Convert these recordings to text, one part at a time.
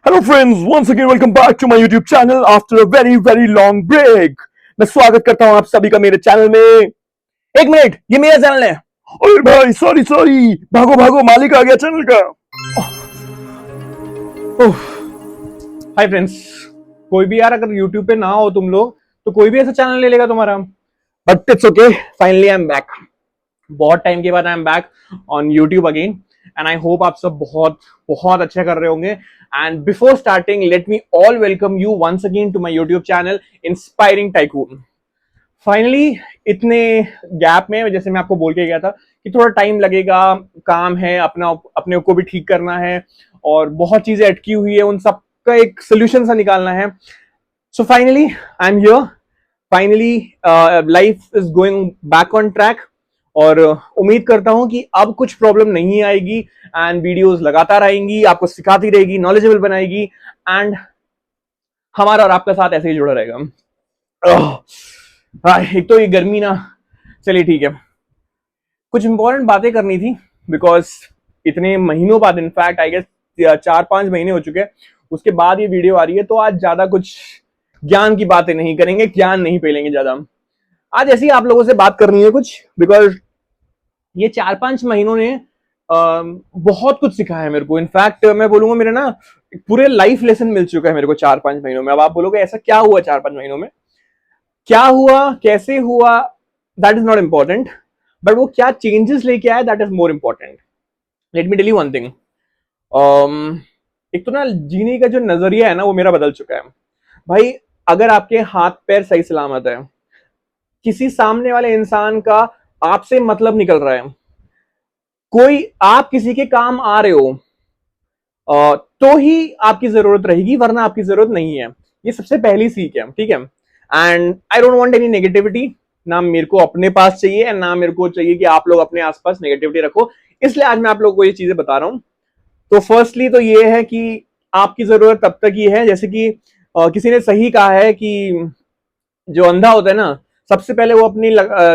Hello friends, once again welcome back to my YouTube channel after a very very long break. मैं स्वागत करता हूं आप सभी का मेरे चैनल में। एक मिनट, ये मेरा चैनल है। अरे भाई, सॉरी सॉरी, भागो भागो, मालिक आ गया चैनल का। हाय फ्रेंड्स, कोई भी यार अगर यूट्यूब पे ना हो तुम लोग तो कोई भी ऐसा चैनल ले लेगा तुम्हारा। But it's okay, finally I am back. बहुत टाइम के बाद I am back on YouTube again and I hope आप सब बहुत बहुत अच्छा कर रहे होंगे। And before starting let me all welcome you once again to my YouTube channel inspiring tycoon. Finally इतने गैप में, जैसे मैं आपको बोल के गया था कि थोड़ा टाइम लगेगा, काम है, अपने को भी ठीक करना है और बहुत चीजें अटकी हुई है, उन सब का एक सोल्यूशन सा निकालना है। So finally I am here. Finally life is going back on track और उम्मीद करता हूं कि अब कुछ प्रॉब्लम नहीं आएगी एंड वीडियोस लगातार आएंगी, आपको सिखाती रहेगी, नॉलेजेबल बनाएगी एंड हमारा और आपका साथ ऐसे ही जुड़ा रहेगा। एक तो ये गर्मी ना, चलिए ठीक है, कुछ इंपॉर्टेंट बातें करनी थी बिकॉज इतने महीनों बाद, इनफैक्ट आई गेस 4-5 महीने हो चुके हैं, उसके बाद ये वीडियो आ रही है। तो आज ज्यादा कुछ ज्ञान की बातें नहीं करेंगे, ज्ञान नहीं फैलेंगे ज्यादा। आज ऐसे ही आप लोगों से बात करनी है कुछ, बिकॉज ये 4-5 महीनों ने बहुत कुछ सिखाया है मेरे को। इनफैक्ट मैं बोलूंगा मेरे ना पूरे लाइफ लेसन मिल चुका है मेरे को 4-5 महीनों में। अब आप बोलोगे ऐसा क्या हुआ 4-5 महीनों में, क्या हुआ, कैसे हुआ, that is not important, but वो क्या चेंजेस लेके आया, that is more important. Let me tell you one thing. एक तो ना जीने का जो नजरिया है ना वो मेरा बदल चुका है भाई। अगर आपके हाथ पैर सही सलामत है, किसी सामने वाले इंसान का आपसे मतलब निकल रहा है, कोई आप किसी के काम आ रहे हो, तो ही आपकी जरूरत रहेगी, वरना आपकी जरूरत नहीं है। ये सबसे पहली सीख है, ठीक है। And I don't want any negativity, ना मेरे को अपने पास चाहिए एंड ना मेरे को चाहिए कि आप लोग अपने आसपास नेगेटिविटी रखो। इसलिए आज मैं आप लोगों को ये चीजें बता रहा हूं। तो फर्स्टली तो ये है कि आपकी जरूरत तब तक ही है, जैसे कि किसी ने सही कहा है कि जो अंधा होता है ना, सबसे पहले वो अपनी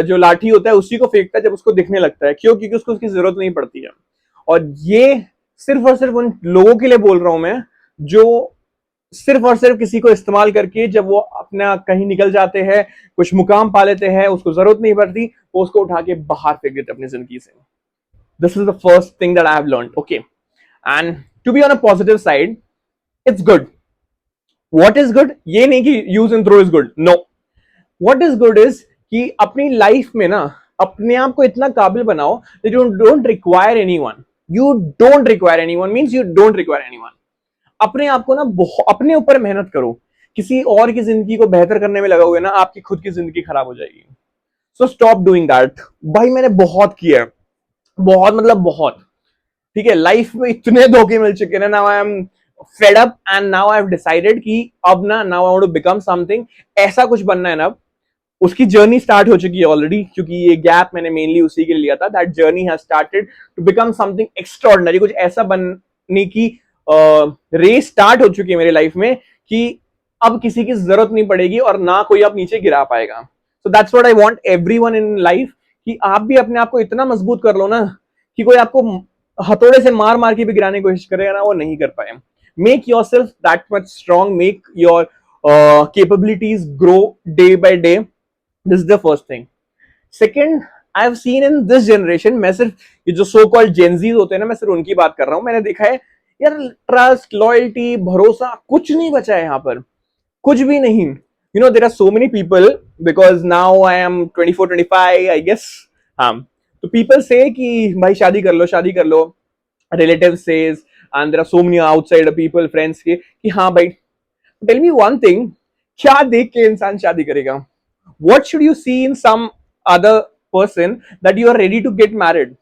जो लाठी होता है उसी को फेंकता है जब उसको दिखने लगता है। क्यों? क्योंकि उसको उसकी जरूरत नहीं पड़ती है। और ये सिर्फ और सिर्फ उन लोगों के लिए बोल रहा हूं मैं जो सिर्फ और सिर्फ किसी को इस्तेमाल करके जब वो अपना कहीं निकल जाते हैं, कुछ मुकाम पा लेते हैं, उसको जरूरत नहीं पड़ती, वो उसको उठा के बाहर फेंक देते अपनी जिंदगी से। This is the first thing that I have learned, okay. And to be on a positive side, it's good. What is good? ये नहीं कि use and throw is good, no. What is good is कि अपनी life में ना अपने आप को इतना काबिल बनाओ that you don't require anyone. You don't require anyone means you don't require anyone. अपने आप को ना अपने ऊपर मेहनत करो। किसी और की जिंदगी को बेहतर करने में लगाओगे ना, आपकी खुद की जिंदगी खराब हो जाएगी। So stop doing that. भाई मैंने बहुत किया है, बहुत मतलब बहुत, ठीक है। लाइफ में इतने धोखे मिल चुके हैं, now I am fed up and now I have decided कि अब ना, now I want to become something. ऐसा कुछ बनना है ना, उसकी जर्नी स्टार्ट हो चुकी है ऑलरेडी, क्योंकि ये गैप मैंने मेनली उसी के लिए लिया था। That journey has started to become something extraordinary. कुछ ऐसा बनने की रेस स्टार्ट हो चुकी है मेरी लाइफ में कि अब किसी की जरूरत नहीं पड़ेगी और ना कोई अब नीचे गिरा पाएगा। So that's what I want everyone in life, कि आप भी अपने आप को इतना मजबूत कर लो ना कि कोई आपको हथौड़े से मार मार के भी गिराने की कोशिश करेगा ना, वो नहीं कर पाए। Make your self that much strong, make your capabilities grow day by day. This is the first thing. Second, I have seen in this generation, मैं सिर्फ ये जो सो कॉल्ड जेनजीज होते हैं ना, मैं सिर्फ उनकी बात कर रहा हूं। मैंने देखा है यार, ट्रस्ट, लॉयल्टी, भरोसा कुछ नहीं बचा है यहाँ पर, कुछ भी नहीं। You know, there are so many people, because now I am 24-25 I guess. हाँ, तो पीपल से कि भाई शादी कर लो, शादी कर लो। Relative says and there are so many outside people, friends के, कि हाँ भाई टेल मी वन थिंग, क्या देख के इंसान शादी करेगा? What should you see in some other person that you are ready to get married?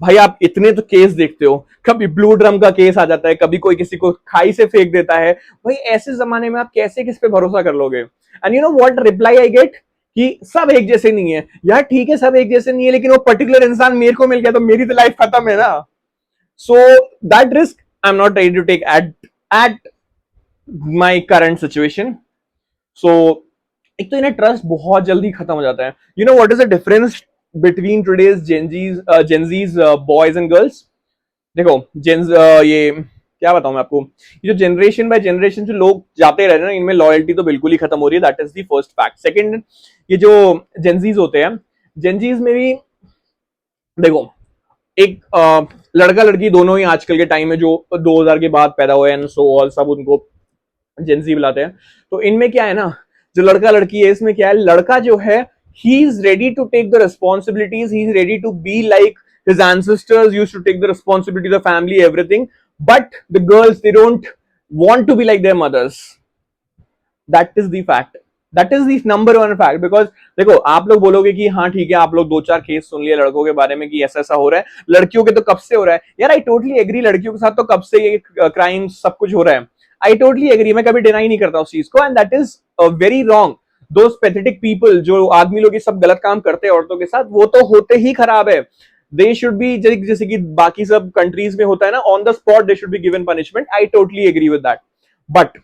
भाई आप इतने तो केस देखते हो, कभी ब्लू ड्रम का केस आ जाता है, कभी कोई किसी को खाई से फेंक देता है। भाई ऐसे जमाने में आप कैसे किस पे भरोसा कर लोगे? And you know what reply I get, कि सब एक जैसे नहीं है। यार ठीक है, सब एक जैसे नहीं है, लेकिन वो पर्टिकुलर इंसान मेरे को मिल गया तो मेरी तो लाइफ खत्म है ना। So that risk I am not ready to take at my current situation. So एक तो इन्हें ट्रस्ट बहुत जल्दी खत्म हो जाता है। You know what is the difference between today's Gen Zs boys and girls? देखो, ये क्या बताऊं मैं आपको, ये जो जनरेशन बाय जनरेशन जो लोग जाते रह रहे हैं ना, इनमें लॉयल्टी तो बिल्कुल ही खत्म हो रही है। That is the first fact. Second, ये जो जेंजीज होते हैं, जेंजीज में भी देखो, एक लड़का लड़की दोनों ही आजकल के टाइम में जो 2000 के बाद पैदा हुए हैं, सो ऑल सब उनको जेंजी बुलाते हैं। तो इनमें क्या है ना, जो लड़का लड़की है, इसमें क्या है, लड़का जो है he is ready to take the responsibilities, he is ready to be like his ancestors used to take the responsibility of the family, everything, but the girls, they don't want to be like their mothers. That is the fact, that is the number one fact. Because देखो, आप लोग बोलोगे कि हाँ ठीक है, आप लोग दो चार केस सुन लिए लड़कों के बारे में कि ऐसा ऐसा हो रहा है, लड़कियों के तो कब से हो रहा है यार। आई टोटली एग्री, लड़कियों के साथ तो कब से ये क्राइम सब कुछ हो रहा है। आई टोटली एग्री, मैं कभी डिनाई नहीं करता उस चीज को, and that is very wrong. Those pathetic people, जो आदमी लोग ये सब गलत काम करते हैं औरतों के साथ, वो तो होते ही खराब है। दे शुड बी, जैसे कि बाकी सब कंट्रीज में होता है ना, on the spot they should be given punishment. I totally agree with that. But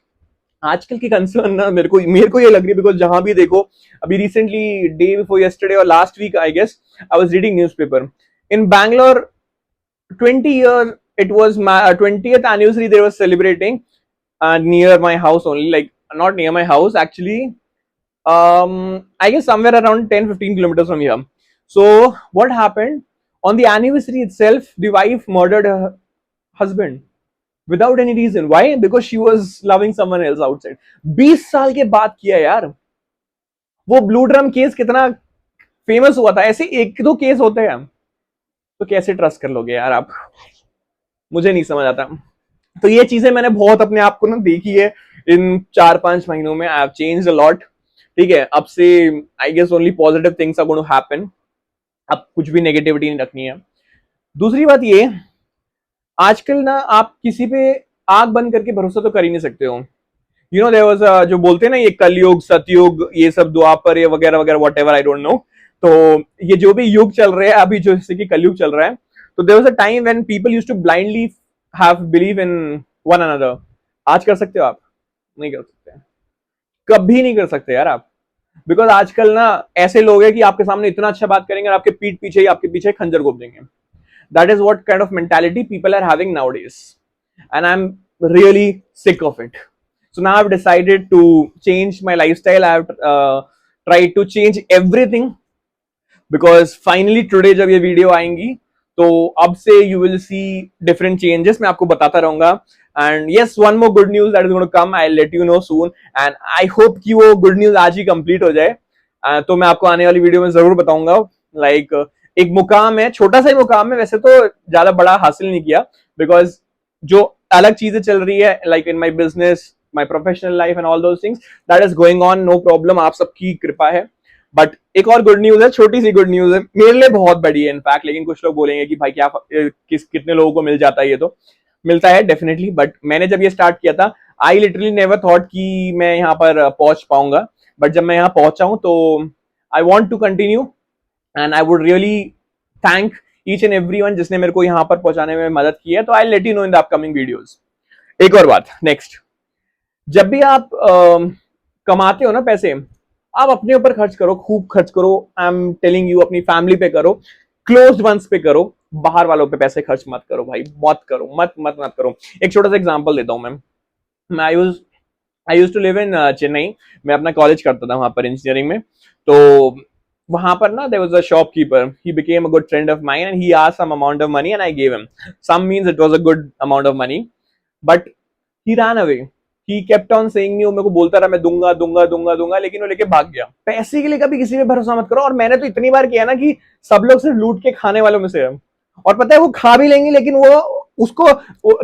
आजकल की कंसर्न ना मेरे को ये लग रही है, बिकॉज जहां भी देखो, अभी रिसेंटली डे बिफोर यस्टरडे और last week I guess, I was reading newspaper in Bangalore, 20 year it was my 20th anniversary they were celebrating near my house only, like not near my house actually, I guess somewhere around 10-15 kilometers from here. So what happened, on the anniversary itself the wife murdered her husband without any reason. Why? Because she was loving someone else outside. 20 साल के बाद किया यार। वो blue drum case कितना famous हुआ था, ऐसे एक दो केस होते हैं, तो कैसे ट्रस्ट कर लोगे यार आप, मुझे नहीं समझ आता। तो ये चीजें मैंने बहुत अपने आप को ना देखी है इन 4-5 महीनों में। I have changed a lot. ठीक है, अब से I guess only positive things are going to happen. अब कुछ भी नेगेटिविटी नहीं रखनी है। दूसरी बात ये, आजकल ना आप किसी पे आंख बंद करके भरोसा तो कर ही नहीं सकते हो। यू नो देयर वाज, जो बोलते हैं ना, ये कलयुग सतयुग, ये सब द्वापर, ये वगैरह वगैरह, what ever, I don't no. तो ये जो भी युग चल रहे हैं अभी, जो जैसे कि कलयुग चल रहा है, तो there was a time when people used to blindly have believe in one another. आज कर सकते हो आप? नहीं कर सकते, कभी नहीं कर सकते यार आप। बिकॉज आजकल ना ऐसे लोग हैं कि आपके सामने इतना अच्छा बात करेंगे और आपके पीठ पीछे ही, आपके पीछे खंजर घोप देंगे। That is what kind of mentality people are having nowadays, and I'm really sick of it. So now I've decided to change my lifestyle. I've tried to change everything, because finally today जब ये video आएंगी तो अब से you will see different changes, मैं आपको बताता रहूंगा। And yes, one more good news that is going to come, I'll let you know soon, and I hope कि वो good news आज ही complete हो जाए। तो मैं आपको आने वाली वीडियो में जरूर बताऊंगा। लाइक एक मुकाम है, छोटा सा ही मुकाम है वैसे, तो ज्यादा बड़ा हासिल नहीं किया, बिकॉज जो अलग चीजें चल रही है, like in my business, my professional life and all those things, that is going on, no problem, आप सबकी कृपा है। बट एक और गुड न्यूज है, छोटी सी गुड न्यूज है, मेरे लिए बहुत बड़ी है इनफैक्ट, लेकिन कुछ लोग बोलेंगे कि भाई क्या कितने लोगों को मिल जाता है, ये तो मिलता है डेफिनेटली। बट मैंने जब ये स्टार्ट किया था, आई लिटरली नेवर थॉट कि मैं यहाँ पर पहुंच पाऊंगा, बट जब मैं यहाँ पहुंचा हूं तो I want to continue, and I would really thank each and everyone जिसने मेरे को यहाँ पर पहुंचाने में मदद की है। तो I let you know in the upcoming videos. एक और बात, नेक्स्ट, जब भी आप कमाते हो ना पैसे, आप अपने ऊपर खर्च करो, खूब खर्च करो। आई एम टेलिंग यू, अपनी फैमिली पे करो, क्लोज्ड वंस पे करो, बाहर वालों पे पैसे खर्च मत करो भाई, मत करो, मत मत मत करो। एक छोटा सा एग्जांपल देता हूं मैं I use to live in Chennai. मैं अपना कॉलेज करता था वहां पर इंजीनियरिंग में। तो वहां पर ना there was a shopkeeper, he became a good friend of mine, and he asked some amount of money and I give him. Some means it was a good amount of money, but he ran away. He kept on saying me, वो मेरे को बोलता रहा मैं दूंगा दूंगा दूंगा दूंगा, लेकिन वो लेके भाग गया। पैसे के लिए कभी किसी पे भरोसा मत करो। और मैंने तो इतनी बार किया ना कि सब लोग सिर्फ लूट के खाने वालों में से है, और पता है वो खा भी लेंगे, लेकिन वो उसको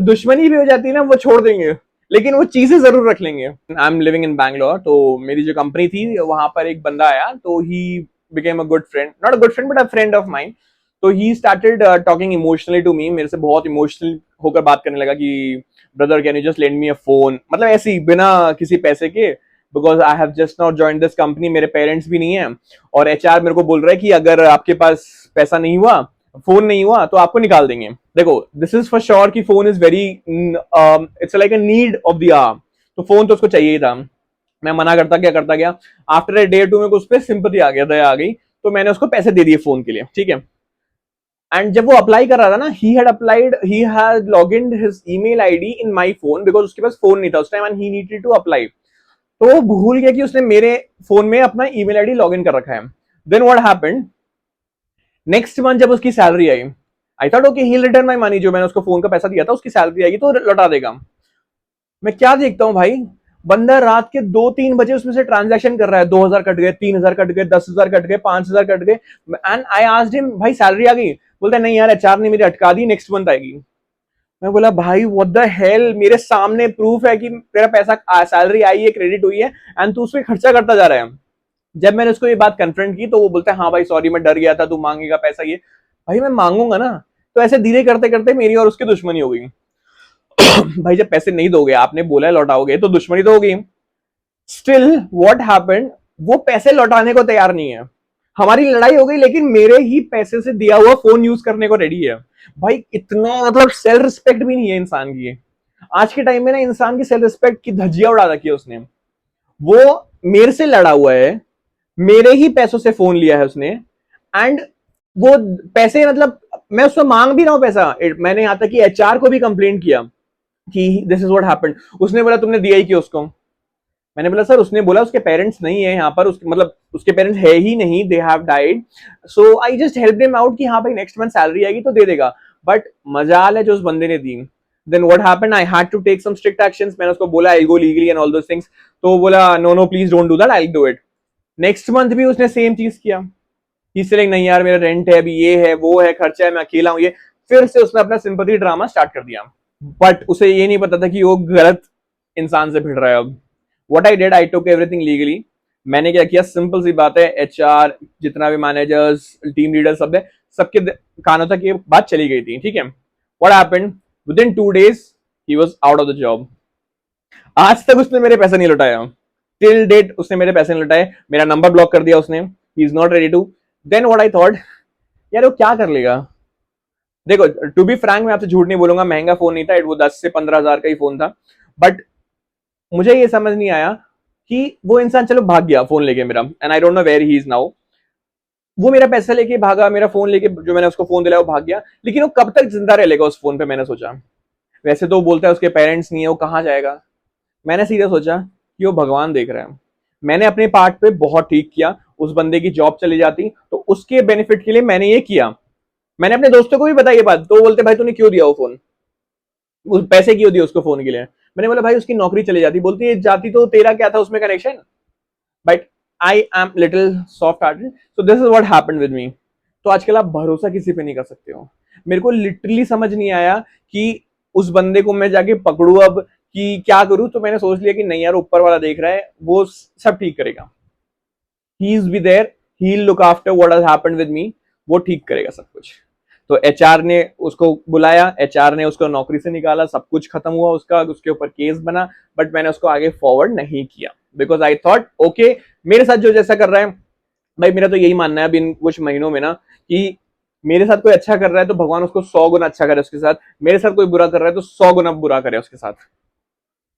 दुश्मनी भी हो जाती है ना, वो छोड़ देंगे, लेकिन वो चीजें जरूर रख लेंगे। I am living in Bangalore, तो मेरी जो कंपनी थी वहां पर एक बंदा आया, तो he became a good friend, not a good friend but a friend of mine. तो he started talking emotionally to me, मेरे से बहुत इमोशनल होकर बात करने लगा कि brother can you just lend me a phone, मतलब ऐसे ही बिना किसी पैसे के, because I have just not join this company, मेरे पेरेंट्स भी नहीं है, और एचआर मेरे को बोल रहा है कि अगर आपके पास पैसा नहीं हुआ, फोन नहीं हुआ, तो आपको निकाल देंगे। देखो, दिस इज फॉर श्योर कि phone is very, it's like a need of the hour, तो फोन तो उसको चाहिए ही था। मैं मना करता गया। आफ्टर अ डे टू में उस पर सिंपैथी आ गया, दया आ गई, तो मैंने उसको पैसे दे दिए फोन के लिए। ठीक है, एंड जब वो अप्लाई कर रहा था ना, he had log in his email ID in my phone, because उसके पास फोन नहीं था उस time and he needed to apply. तो वो भूल गया कि उसने मेरे फोन में अपना ईमेल आईडी लॉग इन कर रखा है। Then what happened, next month जब उसकी सैलरी आई, I thought okay he return my money, जो मैंने उसको फोन का पैसा दिया था उसकी सैलरी आएगी तो लौटा देगा। मैं क्या देखता हूँ भाई, बंदा रात के 2-3 बजे उसमें से ट्रांजैक्शन कर रहा है, 2,000 कट गए, 3,000 कट गए, 10,000 कट गए, 5,000 कट गए। एंड आई आस्क्ड हिम, भाई सैलरी आ गई? बोलता है नहीं यार, एचआर ने मेरी अटका दी, नेक्स्ट मंथ आएगी। मैं बोला भाई व्हाट द हेल, मेरे सामने प्रूफ है कि तेरा पैसा सैलरी आई है, क्रेडिट हुई है, एंड तू उसमें खर्चा करता जा रहा है। जब मैंने उसको ये बात कन्फ्रंट की तो वो बोलता है हाँ भाई सॉरी, मैं डर गया था तू मांगेगा पैसा ये। भाई मैं मांगूंगा ना। तो ऐसे धीरे करते करते मेरी और उसकी दुश्मनी हो गई। भाई जब पैसे नहीं दोगे, आपने बोला है लौटाओगे, तो दुश्मनी तो होगी। स्टिल व्हाट हैपेंड, वो पैसे लौटाने को तैयार नहीं है। हमारी लड़ाई हो गई, लेकिन मेरे ही पैसे से दिया हुआ फोन यूज करने को रेडी है। भाई इतना मतलब सेल्फ रिस्पेक्ट भी नहीं है इंसान की। आज के टाइम में ना इंसान की सेल्फ रिस्पेक्ट की धज्जियां उड़ा रखी है उसने। वो मेरे से लड़ा हुआ है, मेरे ही पैसों से फोन लिया है उसने, एंड वो पैसे मतलब मैं उससे मांग भी रहा हूं पैसा। मैंने यहां तक कि एचआर को भी कंप्लेंट किया कि दिस इज व्हाट हैपेंड। उसने बोला तुमने दिया ही क्यों उसको? मैंने बोला सर उसने बोला उसके पेरेंट्स नहीं है यहाँ पर, उसके मतलब उसके पेरेंट्स है ही नहीं, they have died, so I just help him out कि हाँ भाई नेक्स्ट मंथ सैलरी आएगी तो दे देगा। बट मजाल है जो उस बंदे ने दी। Then what happened, I had to take some strict actions. मैंने उसको बोला I go legally and all those things, तो वो बोला no no please don't do that, I will do it. Next month भी उसने सेम चीज किया। इसलिए नहीं यार मेरा रेंट है, अभी ये है वो है, खर्चा है, मैं अकेला हूं, ये फिर से उसने अपना सिंपैथी ड्रामा स्टार्ट कर दिया। बट उसे ये नहीं पता था कि वो गलत इंसान से भिड़ रहा है। अब what I did, I took everything legally. मैंने क्या किया, सिंपल सी बात है, एचआर जितना भी मैनेजर्स टीम लीडर सब है, सबके कानों तक ये बात चली गई थी, ठीक है। What happened, with in 2 days he was out of the job. आज तक उसने मेरे पैसे नहीं लौटाया, टिल डेट उसने मेरे पैसे नहीं लौटाए, मेरा नंबर ब्लॉक कर दिया उसने, he is not ready to. Then what I thought, यार वो क्या कर लेगा। देखो टू बी फ्रैंक, मैं आपसे झूठ नहीं बोलूंगा, महंगा फोन नहीं था, वो 10 से 15 हजार का ही फोन था। बट मुझे ये समझ नहीं आया कि वो इंसान चलो भाग गया फोन लेके मेरा, and I don't know where he is now. वो मेरा पैसा लेके भागा, मेरा फोन लेके, जो मैंने उसको फोन दिलाया वो भाग गया, लेकिन वो कब तक जिंदा रह लेगा उस फोन पे, मैंने सोचा। वैसे तो वो बोलता है उसके पेरेंट्स नहीं है, वो कहाँ जाएगा। मैंने सीधा सोचा कि वो भगवान देख रहा है। मैंने अपने पार्ट पे बहुत ठीक किया, उस बंदे की जॉब चली जाती तो उसके बेनिफिट के लिए मैंने ये किया। मैंने अपने दोस्तों को भी बताई ये बात, तो वो बोलते भाई तूने क्यों दिया वो फोन, उस पैसे क्यों दिए उसको फोन के लिए। मैंने बोला भाई उसकी नौकरी चली जाती, बोलती है जाती तो तेरा क्या था उसमें connection. But I am little soft hearted, so this is what happened with मी। तो आजकल आप भरोसा किसी पे नहीं कर सकते हो। मेरे को लिटरली समझ नहीं आया कि उस बंदे को मैं जाके पकड़ू अब कि क्या करूं, तो मैंने सोच लिया कि नहीं यार ऊपर वाला देख रहा है, वो सब ठीक करेगा। He is be there, he will look after what has happened with me, वो ठीक करेगा सब कुछ। तो एचआर ने उसको बुलाया, एचआर ने उसको नौकरी से निकाला, सब कुछ खत्म हुआ उसका, उसके ऊपर केस बना। बट मैंने उसको आगे फॉरवर्ड नहीं किया, बिकॉज आई थॉट ओके मेरे साथ जो जैसा कर रहा है, भाई मेरा तो यही मानना है अब इन कुछ महीनों में ना, कि मेरे साथ कोई अच्छा कर रहा है तो भगवान उसको 100 गुना अच्छा करे उसके साथ, मेरे साथ कोई बुरा कर रहा है तो 100 गुना बुरा करे उसके साथ।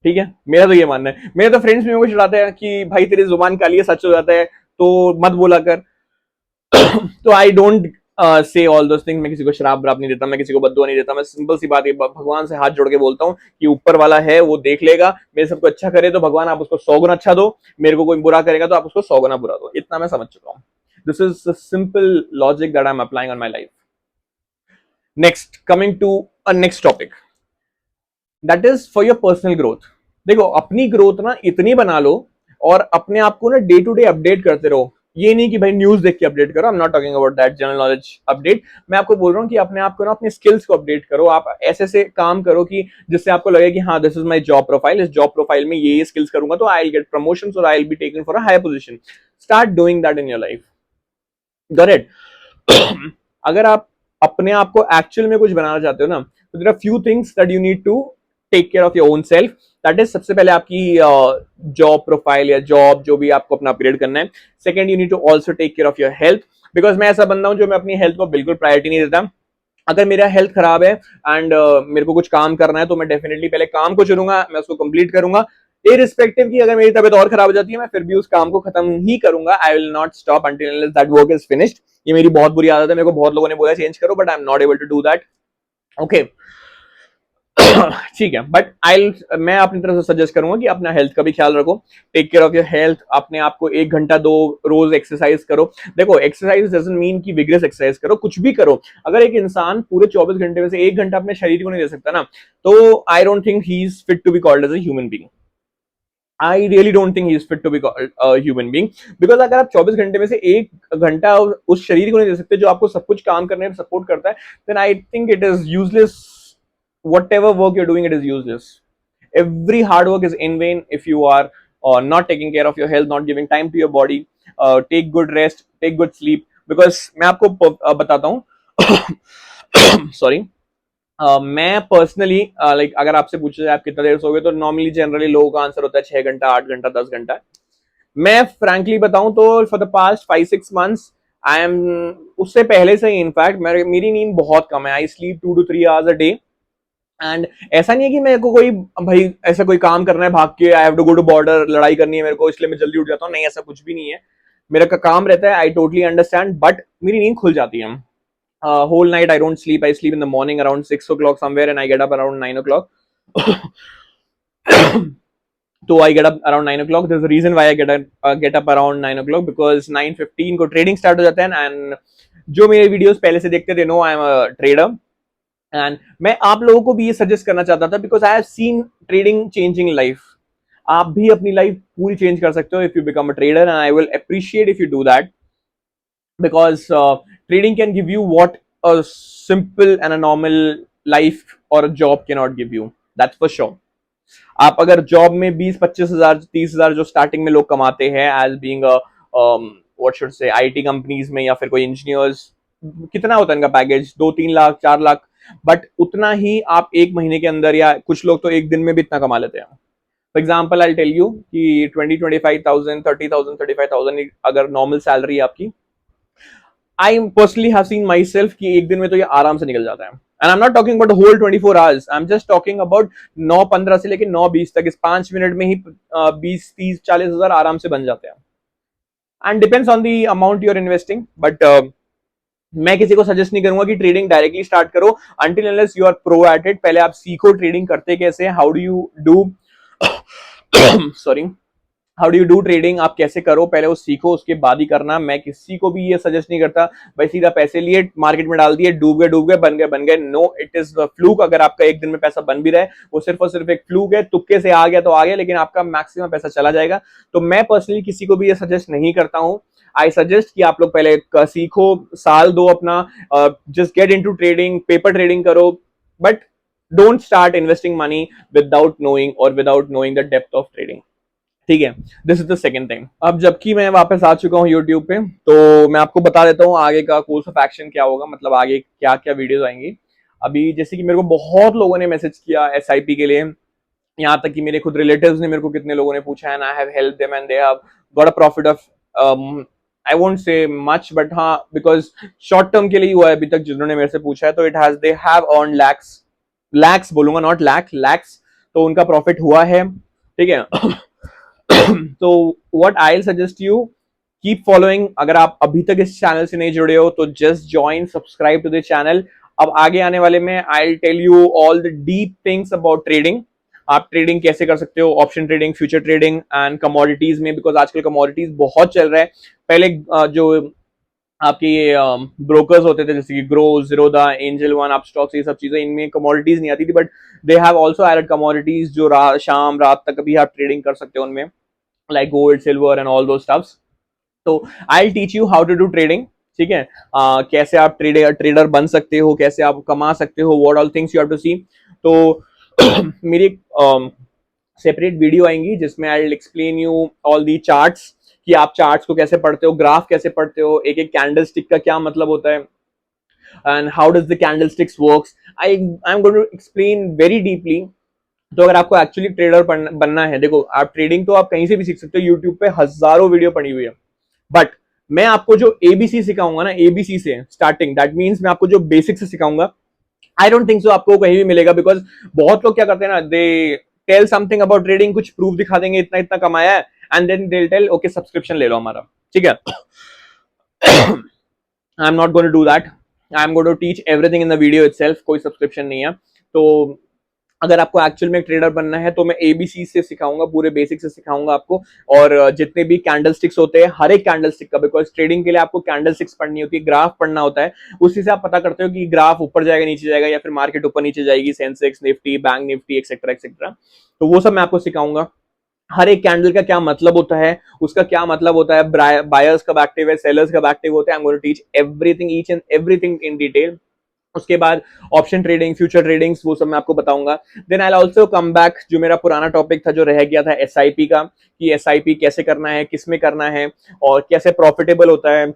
ठीक है, मेरा तो ये मानना है। मेरे तो फ्रेंड्स भी मुझे चिढ़ाते हैं कि भाई तेरी जुबान काली है, सच हो जाता है तो मत बोला कर। तो I don't say all those things. मैं किसी को शराब वराब नहीं देता, मैं किसी को बद्दुआ नहीं देता। मैं सिंपल सी बात भगवान से हाथ जोड़ के बोलता हूँ कि ऊपर वाला है, वो देख लेगा। मेरे सबको अच्छा करे तो भगवान आप उसको 100 गुना अच्छा दो, मेरे को कोई बुरा करेगा तो आप उसको 100 गुना बुरा दो। इतना मैं समझ चुका हूँ। This is simple logic that I am applying on my life. Next, coming to a next topic, that is for your personal growth. देखो अपनी ग्रोथ ना इतनी बना लो और अपने आप को ना डे टू डे अपडेट करते रहो। ये नहीं कि भाई न्यूज देख के अपडेट करो, आई am not talking about that general knowledge update. मैं आपको बोल रहा हूँ कि अपने आप को ना अपने स्किल्स को अपडेट करो। आप ऐसे से काम करो कि जिससे आपको लगे कि हाँ this is my job profile, इस जॉब प्रोफाइल में ये स्किल्स करूंगा तो आई विल गेट प्रमोशन और I will be taken for a higher position. Start doing that in your life, got it. अगर आप अपने आप को एक्चुअल में कुछ बनाना चाहते हो ना, तो there are few things that you need to take care of your own self. That is सबसे पहले आपकी जॉब प्रोफाइल या जॉब जो भी आपको अपना अपग्रेड करना है। Second, you need to also take care of your health, because मैं ऐसा बंदा हूं जो मैं अपनी हेल्थ को बिल्कुल प्रायोरिटी नहीं देता। अगर मेरा हेल्थ खराब है एंड मेरे को कुछ काम करना है तो मैं डेफिनेटली पहले काम को चुनूंगा, मैं उसको कंप्लीट करूंगा। इरिस्पेक्टिव की अगर मेरी तबीयत और खराब हो जाती है, मैं फिर भी उस काम को खत्म ही करूंगा। I will not stop until that work is finished. ये मेरी बहुत बुरी आदत है, मेरे को बहुत लोगों ने बोला चेंज करो, but I am not able to do that. Okay, ठीक है, बट आई मैं अपनी तरफ से सजेस्ट करूंगा कि अपना हेल्थ का भी ख्याल रखो, take care of your health. अपने आप को 1 घंटा दो रोज एक्सरसाइज करो। देखो, एक्सरसाइज डजंट मीन कि विग्रेस एक्सरसाइज करो, कुछ भी करो। अगर एक इंसान पूरे 24 घंटे में से 1 घंटा अपने शरीर को नहीं दे सकता ना, तो I don't think he is fit to be called as a human being. I really don't think he is fit to be human being, because अगर आप 24 घंटे में से 1 घंटा उस शरीर को नहीं दे सकते जो आपको सब कुछ काम करने में सपोर्ट करता है, then I think it is useless. Whatever work you're doing, it is useless. Every hard work is in vain if you are not taking care of your health, not giving time to your body. Take good rest, take good sleep, because मैं आपको बताता हूँ sorry, मैं personally like अगर आपसे पूछा जाए आप कितना देर सोगे, तो नॉर्मली जनरली लोगों का आंसर होता है 6 घंटा, 8 घंटा, 10 घंटा। मैं फ्रैंकली बताऊं तो for the past 5-6 months I am, उससे पहले से ही इनफैक्ट मेरी नींद बहुत कम है। I sleep 2 to 3 hours a day। And ऐसा नहीं है कि मेरे को कोई भाई ऐसा कोई काम करना है भाग के, I have to go to border, लड़ाई करनी है मेरे को इसलिए मैं जल्दी उठ जाता हूँ, नहीं ऐसा कुछ भी नहीं है। मेरा का काम रहता है, आई टोटली अंडरस्टैंड, बट मेरी नींद खुल जाती है। Whole night I don't sleep, I sleep in the morning around 6 o'clock somewhere and I get up around 9 o'clock। तो I get up around 9 o'clock। This reason why I get up around 9 o'clock, because 9:15 को trading start हो जाता है। And जो मेरे videos पहले से देखते थे, no I am a trader. And मैं आप लोगों को भी ये सजेस्ट करना चाहता था, because I have seen trading changing life. आप भी अपनी लाइफ पूरी चेंज कर सकते हो if you become a trader, and I will appreciate if you do that, because trading can give you what a simple and a normal life और job can not give you, that's for sure. आप अगर job में 20-25 हजार 30 हजार जो starting में लोग कमाते हैं as being a what should say IT companies में, या फिर कोई इंजीनियर्स, कितना होता है इनका पैकेज, 2-3 लाख 4 लाख, बट उतना ही आप 1 महीने के अंदर, या कुछ लोग तो एक दिन में भी इतना कमा लेते हैं। For example I tell you कि 20-25,000 30,000 35,000 अगर नॉर्मल सैलरी आपकी, I personally have seen my self कि एक दिन में तो ये आराम से निकल जाता है। And I am not talking about whole 24 hours, I am just talking about 9-15 से लेकर 9-20 तक, इस 5 मिनट में ही 20-30-40 हजार आराम से बन जाते हैं। And depends on the amount you are investing, but मैं किसी को सजेस्ट नहीं करूंगा कि ट्रेडिंग डायरेक्टली स्टार्ट करो until unless you are pro at it. पहले आप सीखो ट्रेडिंग करते कैसे, how do you do sorry, how do you do trading, आप कैसे करो, पहले वो सीखो, उसके बाद ही करना। मैं किसी को भी ये सजेस्ट नहीं करता भाई सीधा पैसे लिए मार्केट में डाल दिए, डूब गए बन गए। No, it is fluke. अगर आपका एक दिन में पैसा बन भी रहा है, वो सिर्फ और सिर्फ एक फ्लूक है, तुक्के से आ गया तो आ गया, लेकिन आपका मैक्सिमम पैसा चला जाएगा। तो मैं पर्सनली किसी को भी ये सजेस्ट नहीं करता हूँ। आई सजेस्ट कि आप लोग पहले सीखो, साल दो अपना, just get into trading, paper trading करो, but don't start investing money without knowing और without knowing the depth of trading. ठीक है, this is the second thing. अब जबकि मैं वापस आ चुका हूँ यूट्यूब पे, तो मैं आपको बता देता हूँ आगे का कोर्स ऑफ एक्शन क्या होगा, मतलब आगे क्या क्या वीडियोस आएंगी। अभी जैसे कि मेरे को बहुत लोगों ने मैसेज किया एसआईपी के लिए, यहाँ तक कि मेरे खुद रिलेटिव्स ने मेरे को कितने लोगों ने पूछा, and I have help them and they have got a profit of, I won't say much, but हाँ, बिकॉज शॉर्ट टर्म के लिए हुआ है अभी तक जिन्होंने मेरे से पूछा है, तो it has they have earn lakhs बोलूंगा, नॉट लैक्स, तो उनका प्रॉफिट हुआ है। ठीक है तो what I suggest you, keep following. अगर आप अभी तक इस चैनल से नहीं जुड़े हो तो just join, subscribe to the channel. अब आगे आने वाले में I tell you all the deep things about trading. आप ट्रेडिंग कैसे कर सकते हो, option trading, future trading and commodities में, बिकॉज आजकल कमोडिटीज बहुत चल रहा है। पहले जो आपके ये ब्रोकर्स होते थे जैसे कि Groww, Zerodha, Angel One, Upstox, ये सब चीजें, इनमें कमोडिटीज नहीं आती थी, but they have also added commodities जो शाम रात तक भी आप ट्रेडिंग कर सकते हो उनमें, like gold, silver and all those stuffs. तो I teach you how to do trading. ठीक है, कैसे आप ट्रेडर बन सकते हो, कैसे आप कमा सकते हो, what all things you have to see. तो मेरी सेपरेट वीडियो आएंगी जिसमें I will explain you all the charts, कि आप चार्ट्स को कैसे पढ़ते हो, ग्राफ कैसे पढ़ते हो, एक एक कैंडल स्टिक का क्या मतलब होता है, and how does the candle sticks works. I am going to explain very deeply. तो अगर आपको एक्चुअली ट्रेडर बनना है, देखो आप ट्रेडिंग तो आप कहीं से भी सीख सकते हो, यूट्यूब पे हजारों वीडियो पड़ी हुई है, बट मैं आपको जो एबीसी सिखाऊंगा ना, एबीसी से स्टार्टिंग, दैट मीन्स मैं आपको जो बेसिक से सिखाऊंगा, आई डोंट थिंक सो आपको कहीं भी मिलेगा, बिकॉज बहुत लोग क्या करते हैं ना, they tell something about trading, कुछ प्रूफ दिखा देंगे इतना इतना कमाया है, and then they tell okay subscription ले लो हमारा, ठीक है। I am not going to do that, I am going to teach everything in the video itself, कोई सब्सक्रिप्शन नहीं है। तो अगर आपको एक्चुअल में एक ट्रेडर बनना है तो मैं एबीसी से सिखाऊंगा, पूरे बेसिक से सिखाऊंगा आपको, और जितने भी कैंडल स्टिक्स होते हैं हर एक कैंडल स्टिक का, बिकॉज ट्रेडिंग के लिए आपको कैंडल स्टिक्स पढ़नी होती है, ग्राफ पढ़ना होता है, उसी से आप पता करते हो कि ग्राफ ऊपर जाएगा नीचे जाएगा, या फिर मार्केट ऊपर नीचे जाएगी, Sensex Nifty bank Nifty etcetera etcetera. तो वो सब मैं आपको सिखाऊंगा। हर एक कैंडल का क्या मतलब होता है, उसका क्या मतलब होता है, बायर्स कब एक्टिव है, सेलर्स कब एक्टिव होते हैं, I am going to teach everything, each and everything in detail. उसके बाद ऑप्शन ट्रेडिंग, फ्यूचर ट्रेडिंग्स, वो सब मैं आपको बताऊंगा। Then I also come back, जो मेरा पुराना टॉपिक था जो रह गया था एसआईपी का, कि एसआईपी कैसे करना है, किसमें करना है, और कैसे प्रॉफिटेबल होता है,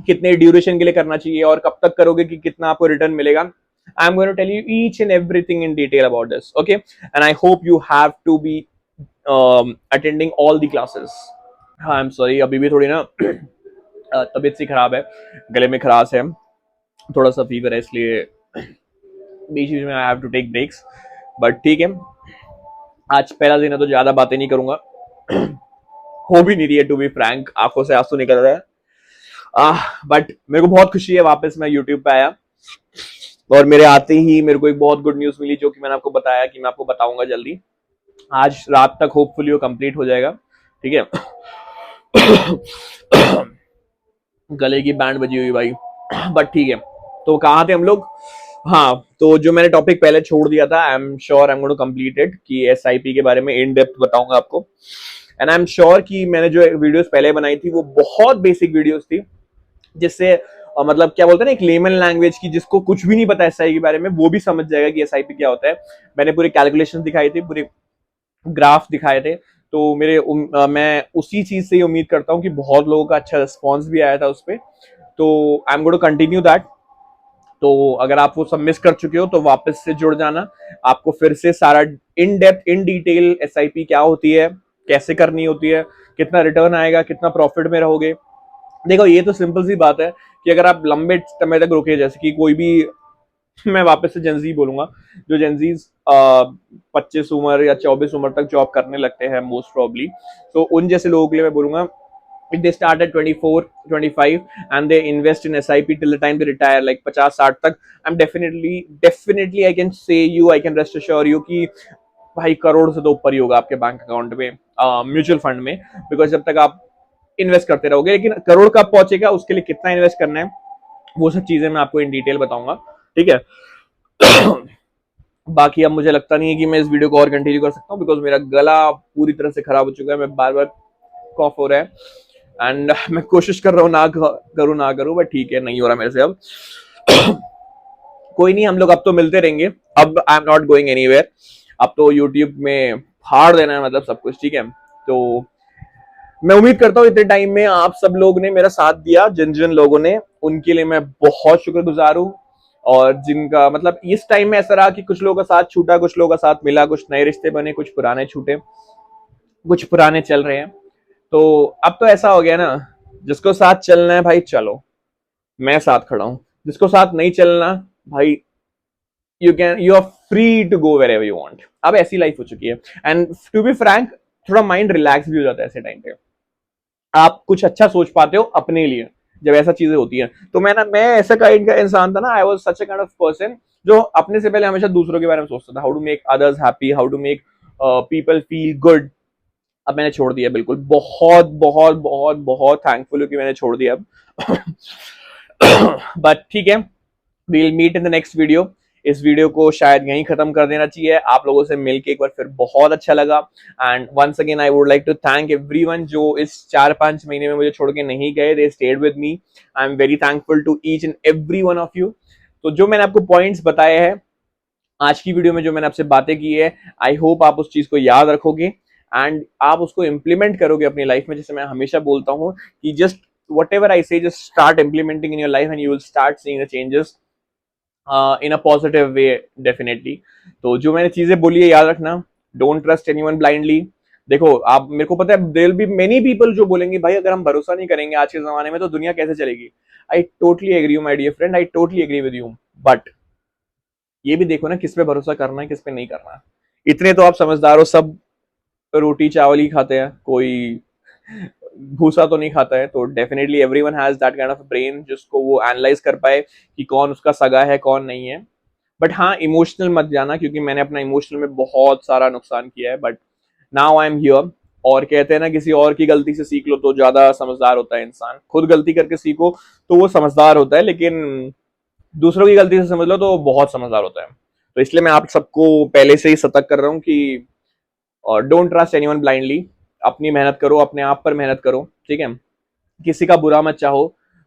कितने ड्यूरेशन के लिए करना चाहिए, और कब तक करोगे कि कितना आपको रिटर्न मिलेगा। I am going to tell you each and everything in detail about this, okay, and I hope you have to be attending all the classes. हाँ आई एम सॉरी, अभी भी थोड़ी ना तबीयत सी खराब है, गले में खराश है, थोड़ा सा फीवर है, इसलिए बीच बीच में I have to take breaks, but ठीक है, आज पहला दिन है तो ज्यादा बातें नहीं करूंगा। हो भी नहीं रही है टू बी फ्रैंक, आंखों से आंसू निकल रहा है, बट मेरे को बहुत खुशी है वापस मैं यूट्यूब पे आया, और मेरे आते ही मेरे को एक बहुत गुड न्यूज मिली, जो कि मैंने आपको बताया कि मैं आपको बताऊंगा जल्दी, आज रात तक होपफुली वो कंप्लीट हो जाएगा, ठीक है। गले की बैंड बजी हुई भाई, बट ठीक है। तो कहाँ थे हम लोग, हाँ, तो जो मैंने टॉपिक पहले छोड़ दिया था, I am sure I am going to complete it, कि एसआईपी के बारे में इन डेप्थ बताऊंगा आपको, एंड आई एम श्योर कि मैंने जो वीडियोस पहले बनाई थी वो बहुत बेसिक वीडियोस थी, जिससे मतलब क्या बोलते हैं ना, एक लेमन लैंग्वेज की, जिसको कुछ भी नहीं पता एसआई के बारे में वो भी समझ जाएगा कि एसआईपी क्या होता है। मैंने पूरे कैलकुलेशन दिखाई थी, पूरे ग्राफ दिखाए थे, तो मैं उसी चीज से ही उम्मीद करता हूँ कि बहुत लोगों का अच्छा रिस्पॉन्स भी आया था उस पर, तो I am going to continue that. तो अगर आप वो सब मिस कर चुके हो तो वापस से जुड़ जाना, आपको फिर से सारा in depth in detail SIP क्या होती है, कैसे करनी होती है, कितना रिटर्न आएगा, कितना प्रॉफिट में रहोगे। देखो ये तो सिंपल सी बात है कि अगर आप लंबे समय तक रुके, जैसे कि कोई भी मैं वापस से जेंजी बोलूंगा, जो जेंजीज 25 उम्र या 24 उम्र तक जॉब करने लगते हैं मोस्ट प्रॉब्ली, तो उन जैसे लोगों के लिए मैं बोलूंगा, if they start at 24 25 and they invest in SIP till the time they retire, like 50-60 तक, I'm definitely I can say you, I can rest assure you कि भाई करोड़ से तो ऊपर ही होगा आपके बैंक अकाउंट में, म्यूचुअल फंड में, बिकॉज जब तक आप इन्वेस्ट करते रहोगे, लेकिन करोड़ कब पहुंचेगा, उसके लिए कितना इन्वेस्ट करना है, वो सब चीजें मैं आपको इन डिटेल बताऊंगा, ठीक है। बाकी अब मुझे लगता नहीं है कि मैं इस वीडियो को और कंटिन्यू कर सकता हूँ, बिकॉज मेरा गला पूरी तरह से खराब हो चुका है, मैं बार बार कॉफ हो रहा है, एंड मैं कोशिश कर रहा हूँ ना करूँ, बट ठीक है, नहीं हो रहा मेरे से अब। कोई नहीं, हम लोग अब तो मिलते रहेंगे, अब आई एम नॉट गोइंग एनीवेयर, अब तो यूट्यूब में फाड़ देना है मतलब सब कुछ, ठीक है। तो मैं उम्मीद करता हूँ इतने टाइम में आप सब लोग ने मेरा साथ दिया, जिन जिन लोगों ने, उनके लिए मैं बहुत शुक्रगुजार हूँ, और जिनका मतलब इस टाइम में ऐसा रहा कि कुछ लोगों का साथ छूटा, कुछ लोगों का साथ मिला, कुछ नए रिश्ते बने, कुछ पुराने छूटे, कुछ पुराने चल रहे हैं। तो अब तो ऐसा हो गया ना, जिसको साथ चलना है भाई चलो, मैं साथ खड़ा हूं, जिसको साथ नहीं चलना भाई, you are free to go wherever you want. अब ऐसी लाइफ हो चुकी है, एंड टू बी फ्रैंक थोड़ा माइंड रिलैक्स भी हो जाता है ऐसे टाइम पे, आप कुछ अच्छा सोच पाते हो अपने लिए जब ऐसा चीजें होती हैं। तो मैं ऐसा काइंड का इंसान था ना, I was such a kind of person जो अपने से पहले हमेशा दूसरों के बारे में सोचता था, how to make others happy, how to make people feel good. अब मैंने छोड़ दिया, बिल्कुल, बहुत बहुत बहुत बहुत थैंकफुल हूँ कि मैंने छोड़ दिया अब। बट ठीक है, we will meet in the next video. इस वीडियो को शायद यहीं खत्म कर देना चाहिए, आप लोगों से मिलके एक बार फिर बहुत अच्छा लगा, and once again I would like to thank everyone जो इस 4-5 महीने में मुझे छोड़ के नहीं गए, they stayed with me, I am very thankful to each and every one of you. तो जो मैंने आपको पॉइंट्स बताए हैं आज की वीडियो में, जो मैंने आपसे बातें की है, आई होप आप उस चीज को याद रखोगे एंड आप उसको इम्प्लीमेंट करोगे अपनी लाइफ में। जैसे मैं हमेशा बोलता हूँ कि just whatever I say, just start implementing in your life and you will start seeing the changes in a positive way, definitely। तो जो मैंने चीजें बोली है याद रखना, डोंट ट्रस्ट एनीवन ब्लाइंडली। देखो आप, मेरे को पता है there will be many people जो बोलेंगे भाई अगर हम भरोसा नहीं करेंगे आज के जमाने में तो दुनिया कैसे चलेगी। I totally agree my dear friend, I totally agree with you, but ये भी देखो ना किस पे भरोसा करना है, किस पे नहीं करना है। इतने तो आप समझदार हो, सब रोटी चावल ही खाते हैं, कोई भूसा तो नहीं खाता है। तो definitely everyone has that kind of brain जिसको वो एनालाइज कर पाए कि कौन उसका सगा है कौन नहीं है। बट हाँ, इमोशनल मत जाना, क्योंकि मैंने अपना इमोशनल में बहुत सारा नुकसान किया है। But now I am here. और कहते हैं ना, किसी और की गलती से सीख लो तो ज्यादा समझदार होता है इंसान। खुद गलती करके सीखो तो वो समझदार होता है, लेकिन दूसरों की गलती से समझ लो तो बहुत समझदार होता है। तो इसलिए मैं आप सबको पहले से ही सतर्क कर रहा हूँ कि डोंट ट्रस्ट एनीवन ब्लाइंडली। अपनी मेहनत करो, अपने आप पर मेहनत करो, ठीक है। किसी का बुरा मत चाहो,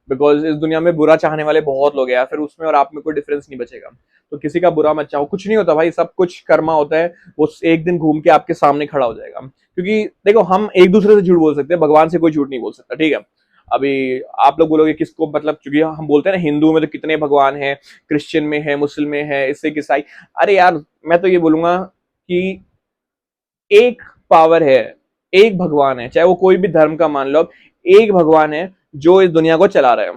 बिकॉज इस दुनिया में बुरा चाहने वाले बहुत लोग हैं, फिर उसमें और आप में कोई डिफरेंस नहीं बचेगा। तो किसी का बुरा मत चाहो, कुछ नहीं होता भाई, सब कुछ कर्मा होता है। वो एक दिन घूम के आपके सामने खड़ा हो जाएगा। क्योंकि देखो, हम एक दूसरे से झूठ बोल सकते हैं, भगवान से कोई झूठ नहीं बोल सकता, ठीक है। अभी आप लोग बोलोगे किसको, मतलब क्योंकि हम बोलते हैं ना, हिंदू में तो कितने भगवान हैं, क्रिश्चियन में है, मुस्लिम में है, इससे ईसाई। अरे यार, मैं तो ये बोलूंगा कि एक पावर है, एक भगवान है, चाहे वो कोई भी धर्म का मान लो, एक भगवान है जो इस दुनिया को चला रहा है।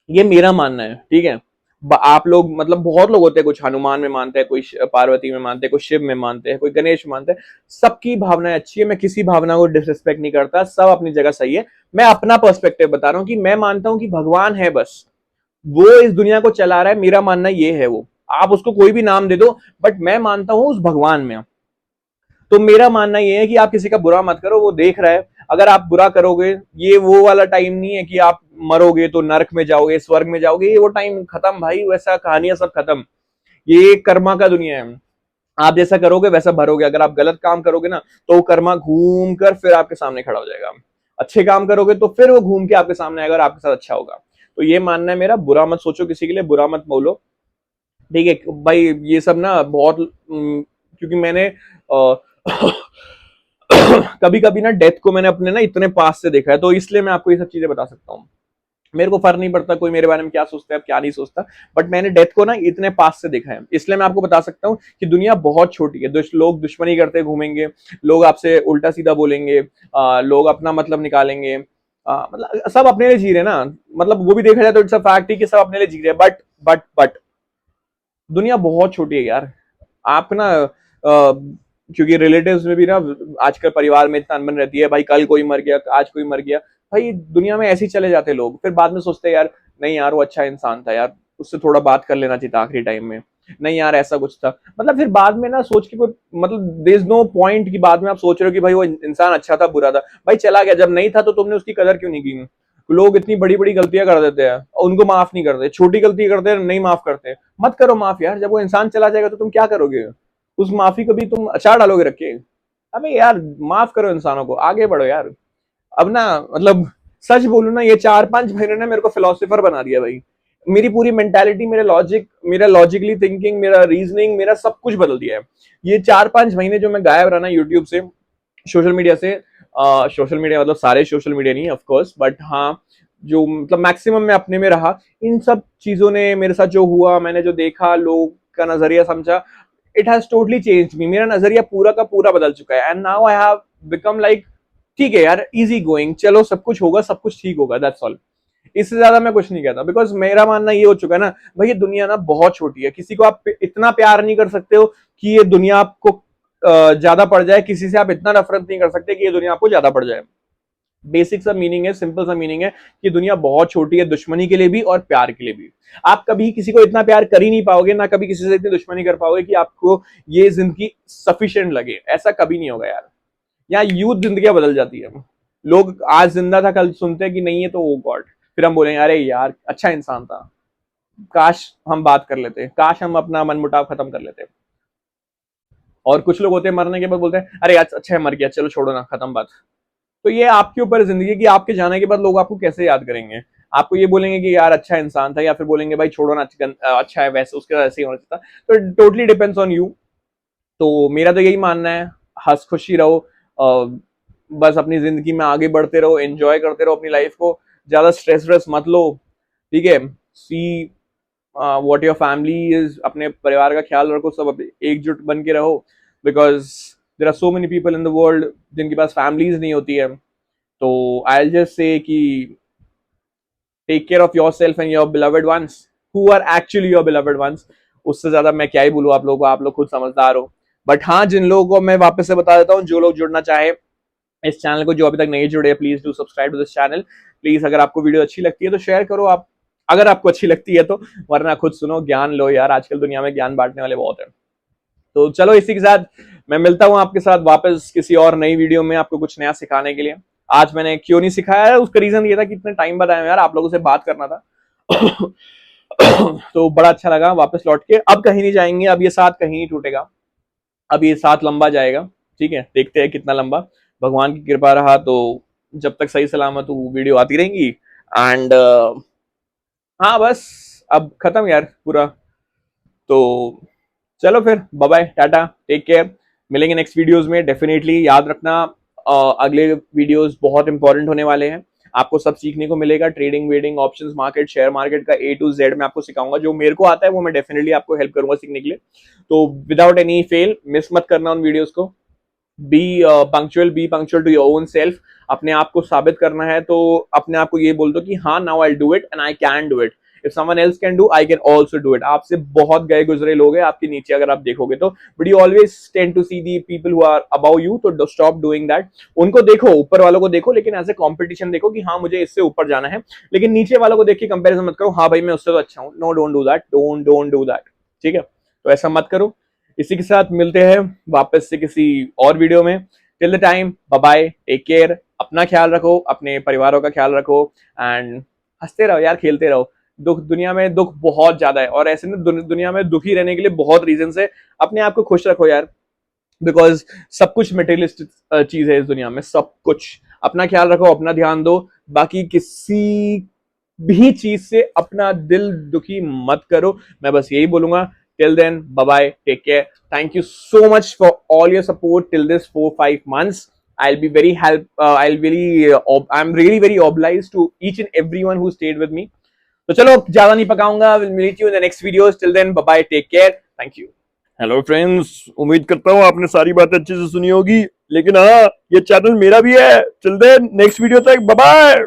ये मेरा मानना है, ठीक है। आप लोग, मतलब बहुत लोग होते हैं, कुछ हनुमान में मानते हैं, कोई पार्वती में मानते हैं, कोई शिव में मानते हैं, कोई गणेश में मानते हैं। सबकी भावनाएं अच्छी है, मैं किसी भावना को डिसरिस्पेक्ट नहीं करता, सब अपनी जगह सही है। मैं अपना पर्सपेक्टिव बता रहा हूं कि मैं मानता हूं कि भगवान है बस, वो इस दुनिया को चला रहा है, मेरा मानना ये है। वो आप उसको कोई भी नाम दे दो, बट मैं मानता हूं उस भगवान में। तो मेरा मानना ये है कि आप किसी का बुरा मत करो, वो देख रहा है। अगर आप बुरा करोगे, ये वो वाला टाइम नहीं है कि आप मरोगे तो नरक में जाओगे, स्वर्ग में जाओगे, ये वो टाइम खत्म भाई, वैसा कहानियां सब खत्म। ये कर्मा का दुनिया है। आप जैसा करोगे वैसा भरोगे। अगर आप गलत काम करोगे ना, तो कर्मा घूम कर फिर आपके सामने खड़ा हो जाएगा। अच्छे काम करोगे तो फिर वो घूम के आपके सामने आएगा और आपके साथ अच्छा होगा। तो ये मानना है मेरा, बुरा मत सोचो किसी के लिए, बुरा मत बोलो, ठीक है भाई। ये सब ना बहुत क्योंकि मैंने कभी कभी ना डेथ को मैंने अपने ना इतने पास से देखा है, तो इसलिए मैं आपको ये सब चीजें बता सकता हूँ। मेरे को फर्क नहीं पड़ता कोई मेरे बारे में क्या सोचता है क्या नहीं सोचता, बट मैंने डेथ को ना इतने पास से देखा है, इसलिए मैं आपको बता सकता हूँ कि दुनिया बहुत छोटी है। लोग दुश्मनी करते घूमेंगे, लोग आपसे उल्टा सीधा बोलेंगे, लोग अपना मतलब निकालेंगे, मतलब सब अपने लिए जी रहे हैं ना। मतलब वो भी देखा जाए तो इट्स अ फैक्ट ही कि सब अपने लिए जी रहे हैं, बट दुनिया बहुत छोटी है यार। आप ना क्योंकि रिलेटिव्स में भी ना, आजकल परिवार में इतना अनबन रहती है भाई, कल कोई मर गया, आज कोई मर गया, भाई दुनिया में ऐसे ही चले जाते लोग। फिर बाद में सोचते हैं यार, नहीं यार वो अच्छा इंसान था यार, उससे थोड़ा बात कर लेना चाहिए था आखिरी टाइम में, नहीं यार ऐसा कुछ था। मतलब फिर बाद में ना सोच के कोई, मतलब देयर इज नो पॉइंट की, बाद में आप सोच रहे हो कि भाई वो इंसान अच्छा था बुरा था, भाई चला गया, जब नहीं था तो तुमने उसकी कदर क्यों नहीं की। लोग इतनी बड़ी बड़ी गलतियां कर देते हैं और उनको माफ नहीं करते, छोटी गलती करते हैं नहीं माफ करते। मत करो माफ यार, जब वो इंसान चला जाएगा तो तुम क्या करोगे, उस माफी को भी तुम अचार डालोगे रख के। अबे यार, माफ करो इंसानों को, आगे बढ़ो यार। अब ना, मतलब सच बोलूं ना, ये 4-5 महीने ने मेरे को फिलोसोफर बना दिया भाई। मेरी पूरी मेंटालिटी, मेरे लॉजिक, मेरा लॉजिकली थिंकिंग, मेरा रीजनिंग, मेरा सब कुछ बदल दिया है। ये 4-5 महीने जो मैं गायब रहा ना यूट्यूब से, सोशल मीडिया से, सोशल मीडिया मतलब सारे सोशल मीडिया नहीं ऑफ कोर्स, बट हाँ, जो मतलब मैक्सिमम मैं अपने में रहा, इन सब चीजों ने मेरे साथ जो हुआ, मैंने जो देखा, लोग का नजरिया समझा, इट हैज टोटली चेंज मी। मेरा नजरिया पूरा का पूरा बदल चुका है, and now I have become like, ठीक है यार, इजी गोइंग, चलो सब कुछ होगा, सब कुछ ठीक होगा, दैट्स ऑल। इससे ज्यादा मैं कुछ नहीं कहता, बिकॉज मेरा मानना ये हो चुका है ना भाई, ये दुनिया ना बहुत छोटी है, किसी को आप इतना प्यार नहीं कर सकते हो कि ये दुनिया आपको ज्यादा पड़ जाए, किसी से आप इतना नफरत नहीं कर सकते कि ये दुनिया आपको ज्यादा पड़ जाए। बेसिक सा मीनिंग है, सिंपल सा मीनिंग है कि दुनिया बहुत छोटी है, दुश्मनी के लिए भी और प्यार के लिए भी। आप कभी किसी को इतना प्यार कर ही नहीं पाओगे ना, कभी किसी से इतनी दुश्मनी कर पाओगे कि आपको ये जिंदगी सफिशिएंट लगे, ऐसा कभी नहीं होगा यार। यहाँ यूथ जिंदगियां बदल जाती है। लोग आज जिंदा था, कल सुनते हैं कि नहीं है तो ओ गॉड, फिर हम बोलेंगे अरे यार अच्छा इंसान था, काश हम बात कर लेते, काश हम अपना मनमुटाव खत्म कर लेते। और कुछ लोग होते हैं मरने के बाद बोलते हैं अरे यार अच्छा है मर गया, चलो छोड़ो ना, खत्म बात। तो ये आपके ऊपर जिंदगी की, आपके जाने के बाद लोग आपको कैसे याद करेंगे। आपको ये बोलेंगे कि यार अच्छा इंसान था, या फिर बोलेंगे भाई छोड़ो ना, अच्छा है, वैसे उसके वैसे ही होना चाहिए था। तो टोटली डिपेंड्स ऑन यू। तो मेरा तो यही मानना है, हंस खुशी रहो, बस अपनी जिंदगी में आगे बढ़ते रहो, एंजॉय करते रहो अपनी लाइफ को, ज्यादा स्ट्रेस व्रेस मत लो, ठीक है। See what your family is, अपने परिवार का ख्याल रखो, सब एकजुट बन के रहो, because there are so many people in the world जिनके पास फैमिलीज नहीं होती है। तो आई जस्ट से कि take care of your self and your beloved ones who are actually your beloved ones. उससे ज्यादा मैं क्या ही बोलूँ आप लोगों को, आप लोग खुद समझदार हो। बट हाँ, जिन लोगों को मैं वापस से बता देता हूँ, जो लोग जुड़ना चाहे इस चैनल को, जो अभी तक नहीं जुड़े, please do subscribe to this channel. Please अगर आपको वीडियो अच्छी लगती है तो शेयर करो आप, अगर आपको अच्छी लगती है तो, वरना खुद सुनो, ज्ञान लो यार, आजकल दुनिया में ज्ञान बांटने वाले बहुत है। तो चलो इसी के साथ मैं मिलता हूँ आपके साथ वापस किसी और नई वीडियो में, आपको कुछ नया सिखाने के लिए। आज मैंने क्यों नहीं सिखाया है, उसका रीजन ये था कि इतने टाइम बाद आया यार, आप लोगों से बात करना था। तो बड़ा अच्छा लगा वापस लौट के। अब कहीं नहीं जाएंगे, अब ये साथ कहीं नहीं टूटेगा, अब ये साथ लंबा जाएगा। ठीक है, देखते हैं कितना लंबा, भगवान की कृपा रहा तो जब तक सही सलामत हूँ वीडियो आती रहेंगी। एंड हाँ बस, अब खत्म यार पूरा। तो चलो फिर, bye bye, tata, take care. मिलेंगे नेक्स्ट वीडियोस में, डेफिनेटली याद रखना अगले वीडियोस बहुत इंपॉर्टेंट होने वाले हैं। आपको सब सीखने को मिलेगा, trading wedding, options market, share market का A to Z मैं आपको सिखाऊंगा। जो मेरे को आता है वो मैं डेफिनेटली आपको हेल्प करूंगा सीखने के लिए। तो विदाउट एनी फेल मिस मत करना उन वीडियोस को। Be punctual to your own self. अपने आप को साबित करना है तो अपने आप को ये बोल दो कि हाँ, now I do it and I can do it. If someone else can do, I can also do it. आपसे बहुत गए गुजरे लोग हैं आपके नीचे अगर आप देखोगे तो, but you always tend to see the people who are above you, तो स्टॉप डूइंग दैट। उनको देखो, ऊपर वालों को देखो, लेकिन एज ए कॉम्पिटिशन देखो कि हाँ मुझे इससे ऊपर जाना है, लेकिन नीचे वालों को देख के कंपेरिजन मत करो, हाँ भाई मैं उससे तो अच्छा हूँ। No, don't do that, don't do that. ठीक है, तो ऐसा मत करो। इसी के साथ मिलते हैं वापस से किसी और वीडियो में। Till the time, bye bye, take care, अपना ख्याल रखो, अपने परिवारों का ख्याल रखो, एंड हंसते रहो यार, खेलते रहो। दुनिया में दुख बहुत ज्यादा है, और ऐसे ना दुनिया में दुखी रहने के लिए बहुत रीजन है। अपने आप को खुश रखो यार, बिकॉज सब कुछ मटेरियलिस्टिक चीज है इस दुनिया में, सब कुछ। अपना ख्याल रखो, अपना ध्यान दो, बाकी किसी भी चीज से अपना दिल दुखी मत करो। मैं बस यही बोलूंगा। Till then, bye bye, take care. Thank you so much for all your support till this 4-5 months. I'll be very I'm really very obliged to each and everyone who stayed with me. तो चलो ज्यादा नहीं पकाऊंगा, will meet you in the next videos. Till then, bye bye, take care, thank you. Hello friends, उम्मीद करता हूँ आपने सारी बातें अच्छे से सुनी होगी, लेकिन हाँ, ये चैनल मेरा भी है। टिल देन, नेक्स्ट वीडियो तक, बाय बाय।